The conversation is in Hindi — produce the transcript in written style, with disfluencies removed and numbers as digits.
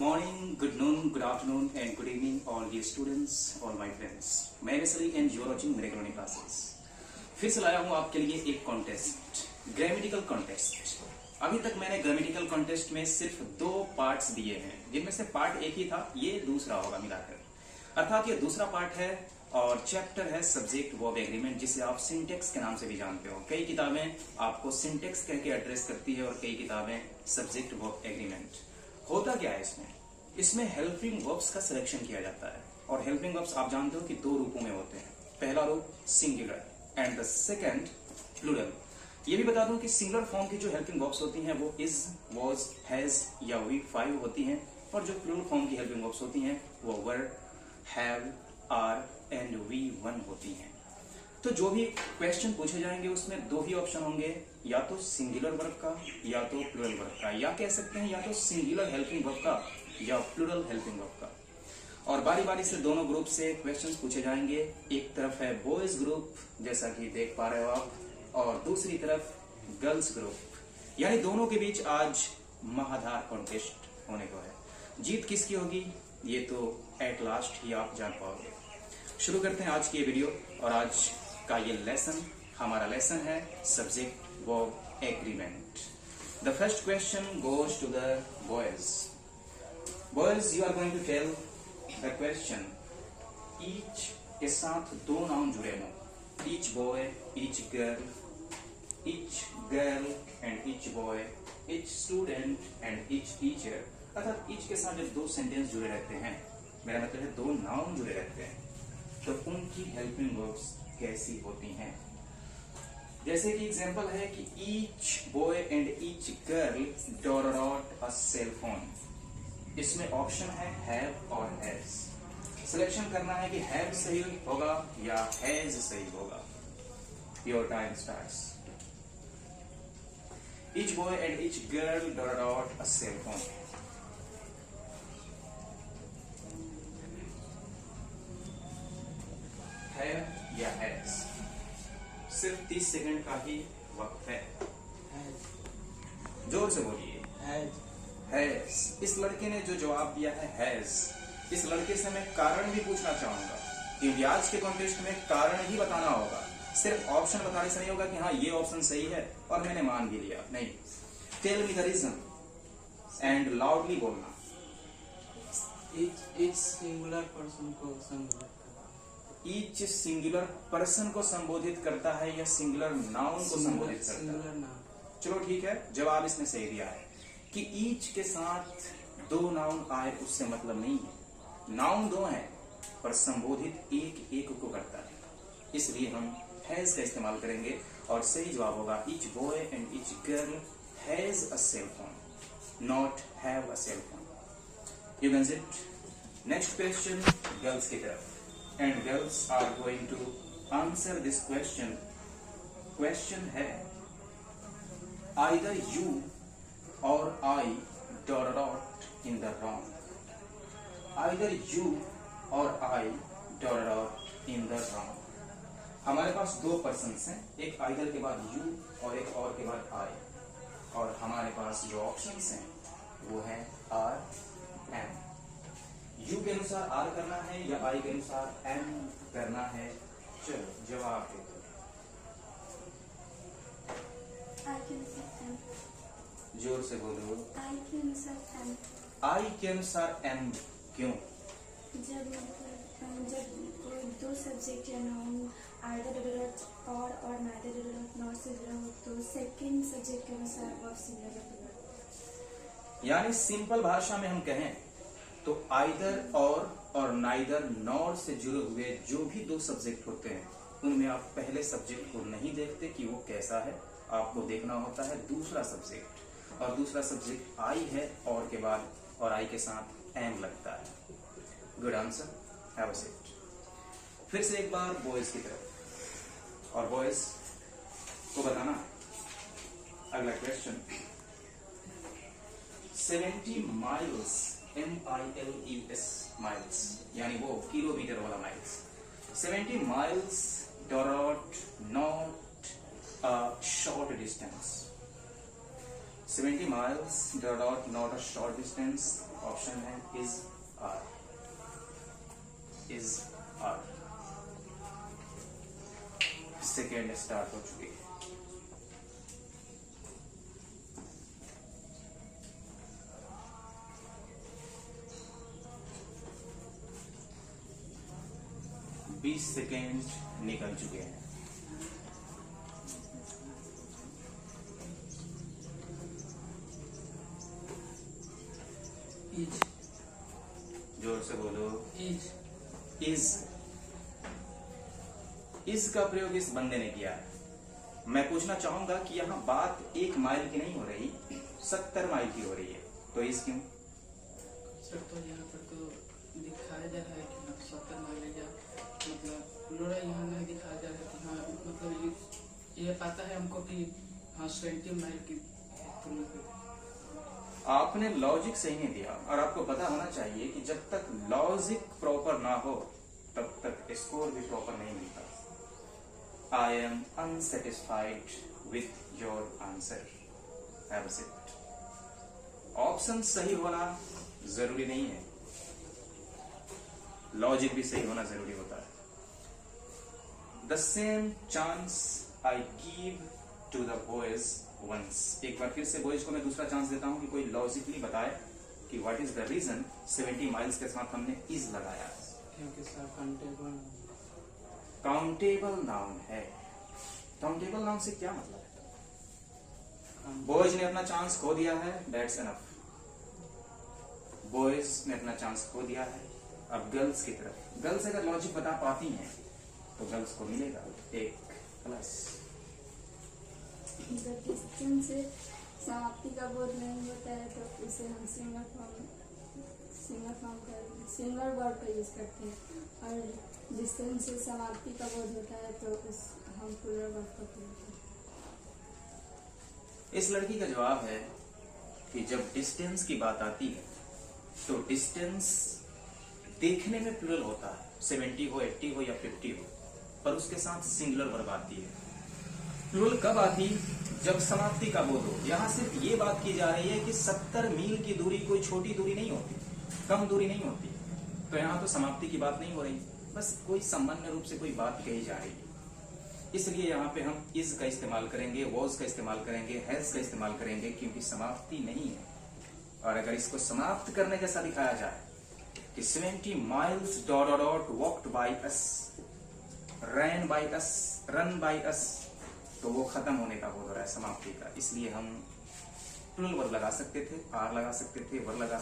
morning, good noon, good afternoon and good evening all dear students, all my friends. मैं Wesley and you are watching मेरे कॉलोनी क्लासेस। फिर से लाया हूँ आपके लिए एक कॉन्टेस्ट, ग्रामेटिकल कॉन्टेस्ट। अभी तक मैंने ग्रामेटिकल कॉन्टेस्ट में सिर्फ 2 पार्ट्स दिए हैं, जिनमें से पार्ट एक ही था, ये दूसरा होगा मिलाकर। अर्थात ये दूसरा पार्ट है और चैप्टर है सब्जेक्ट वर्ब एग्रीमेंट, जिसे आप सिंटेक्स के नाम से भी जानते हो। कई किताबें आपको सिंटेक्स कह के एड्रेस करती है और कई किताबें सब्जेक्ट वर्ब एग्रीमेंट। होता क्या है इसमें हेल्पिंग वर्ब्स का सिलेक्शन किया जाता है और हेल्पिंग वर्ब्स आप जानते हो कि 2 रूपों में होते हैं। पहला रूप singular and the second plural. ये भी बता दूं कि सिंगुलर फॉर्म की जो हेल्पिंग वर्ब्स होती हैं वो इज, वाज, हैज या वी 5 होती हैं, और जो प्लूरल फॉर्म की हेल्पिंग वर्ब्स होती हैं वो वर, हैव, आर एंड वी 1 होती हैं। तो जो भी क्वेश्चन पूछे जाएंगे उसमें 2 ही ऑप्शन होंगे, या तो सिंगुलर वर्ब का या तो प्लूरल वर्ब का, या कह सकते हैं या तो सिंगुलर हेल्पिंग वर्ब का या प्लूरल हेल्पिंग वर्ब का। और बारी बारी से दोनों ग्रुप से क्वेश्चंस पूछे जाएंगे। एक तरफ है बॉयज ग्रुप, जैसा कि देख पा रहे हो आप, और दूसरी तरफ गर्ल्स ग्रुप, यानी दोनों के बीच आज महाधार कॉन्टेस्ट होने को है। जीत किसकी होगी ये तो एट लास्ट ही आप जान पाओगे। शुरू करते हैं आज की ये वीडियो, और आज का ये लेसन, हमारा लेसन है subject verb agreement. The first question goes to the boys. Boys, you are going to tell the question. Each के साथ 2 नाउन जुड़े हों, each boy, each girl and each boy, each student and each teacher. अर्थात ईच के साथ जब 2 सेंटेंस जुड़े रहते हैं, मेरा मतलब है 2 नाउन जुड़े रहते हैं, तो उनकी हेल्पिंग वर्ब्स कैसी होती हैं। जैसे कि एग्जांपल है कि each boy and each girl dot a cell phone. इसमें ऑप्शन है हैव और हैज। सिलेक्शन करना है कि हैव सही होगा या हैज सही होगा। Your time starts. Each boy and each girl dot a cell phone. है या हैज? सिर्फ 30 सेकंड का ही वक्त है। जोर से बोलिए। हैज। इस लड़के ने जो जवाब दिया है हैज, इस लड़के से मैं कारण भी पूछना चाहूंगा, क्योंकि आज के कॉन्टेस्ट में कारण ही बताना होगा। सिर्फ ऑप्शन बताने से नहीं होगा कि हाँ ये ऑप्शन सही है और मैंने मान भी लिया, नहीं। Tell me the reason and loudly बोलना। ईच सिंगुलर पर्सन को संबोधित ईच सिंगुलर पर्सन को संबोधित करता है या सिंगुलर नाउन को संबोधित करता है? चलो ठीक है, जवाब इसने सही दिया है कि ईच के साथ 2 नाउन आए उससे मतलब नहीं है। नाउन 2 हैं पर संबोधित एक को करता है, इसलिए हम हैज का इस्तेमाल करेंगे और सही जवाब होगा each boy and each girl has a cell phone, not have a cell phone. You can it. Next question girls की तरफ, and girls are going to answer this question. Question है either you or I dot in the wrong. Either you or I dot in the wrong. हमारे पास 2 पर्सन्स हैं, एक either के बाद you और एक और के बाद I, और हमारे पास जो ऑप्शंस हैं वो है R, M। यू के अनुसार आर करना है या आई के अनुसार एम करना है? चलो जवाब दे दो। आई के अनुसार एम। जोर से बोलो। आई के अनुसार एम। आई के अनुसार एम क्यों? जब कोई 2 सब्जेक्ट या नाउन आइदर और नाइदर नॉट से जुड़ा हो तो सेकंड सब्जेक्ट के अनुसार वर्ब सिंगुलर होगा। यानी सिंपल भाषा में हम कहें तो आइदर और नाइदर नॉर से जुड़े हुए जो भी 2 सब्जेक्ट होते हैं उनमें आप पहले सब्जेक्ट को नहीं देखते कि वो कैसा है, आपको देखना होता है दूसरा सब्जेक्ट, और दूसरा सब्जेक्ट आई है और के बाद और आई के साथ एम लगता है। Good answer, have a seat. फिर से एक बार बॉयज की तरफ, और बॉयज को बताना अगला क्वेश्चन। 70 माइल्स MILES माइल्स, यानी वो किलोमीटर वाला miles. 70 miles dot not a short distance. 70 miles dot not a short distance. Option है is are. सेकेंड स्टार्ट हो चुकी है। बीस सेकेंड निकल चुके हैं। इज जोर से बोलो। इज इस का प्रयोग इस बंदे ने किया है। मैं पूछना चाहूंगा कि यहाँ बात 1 माइल की नहीं हो रही, 70 माइल की हो रही है, तो इस क्यों? सर तो यहाँ पर तो दिखाया जा रहा है कि हाँ 70 माइलेज या मतलब लोड़ा यहाँ नहीं दिखाया जा रहा है कि हाँ मतलब ये पता है हमको कि हाँ 70 माइल की तुलना में। आपने लॉजिक सही नहीं दिया, और आपको पता होना चाहिए कि जब तक लॉजिक प्रॉपर ना हो तब तक स्कोर भी प्रॉपर नहीं मिलता। I am unsatisfied with your answer. Option सही होना जरूरी नहीं है, लॉजिक भी सही होना जरूरी होता है। The same chance I give to the boys once. एक बार फिर से बॉयज को मैं दूसरा चांस देता हूं कि कोई लॉजिकली बताए कि what is the reason 70 miles के साथ हमने इज लगाया। क्योंकि सर काउंटेबल नाउन है। काउंटेबल नाउन से क्या मतलब है? बॉयज ने अपना चांस खो दिया है, दैट्स एनफ। बॉयज ने अपना चांस खो दिया है। अब गर्ल्स की तरफ, गर्ल्स अगर लॉजिक बता पाती हैं तो गर्ल्स को मिलेगा 1 प्लस। जब डिस्टेंस से समाप्ति का बोध नहीं होता है तो उसे हम सिंगल वर्ड का यूज करते हैं, और डिस्टेंस से समाप्ति का बोध होता है तो हम प्लूरल वर्ड का प्रयोग करते हैं। इस लड़की का जवाब है कि जब डिस्टेंस की बात आती है तो डिस्टेंस देखने में प्लूरल होता है, 70 हो, 80 हो या 50 हो, पर उसके साथ सिंगुलर वर्ब आती है। प्लूरल कब आती? जब समाप्ति का बोध हो। यहां सिर्फ ये बात की जा रही है कि 70 मील की दूरी कोई छोटी दूरी नहीं होती, कम दूरी नहीं होती, तो यहाँ तो समाप्ति की बात नहीं हो रही, बस कोई सामान्य रूप से कोई बात कही जा रही है। इसलिए यहाँ पे हम इज का इस्तेमाल करेंगे, वॉज का इस्तेमाल करेंगे, हैज का इस्तेमाल करेंगे, क्योंकि समाप्ति नहीं है। और अगर इसको समाप्त करने जैसा दिखाया जाए कि 70 miles dot dot walked by us, ran by us, run by us, तो वो खत्म होने का बोल रहा है, समाप्ति का। इसलिए हम प्लूरल वर्ब लगा सकते थे, आर लगा सकते थे, वर्ब लगा सकते थे।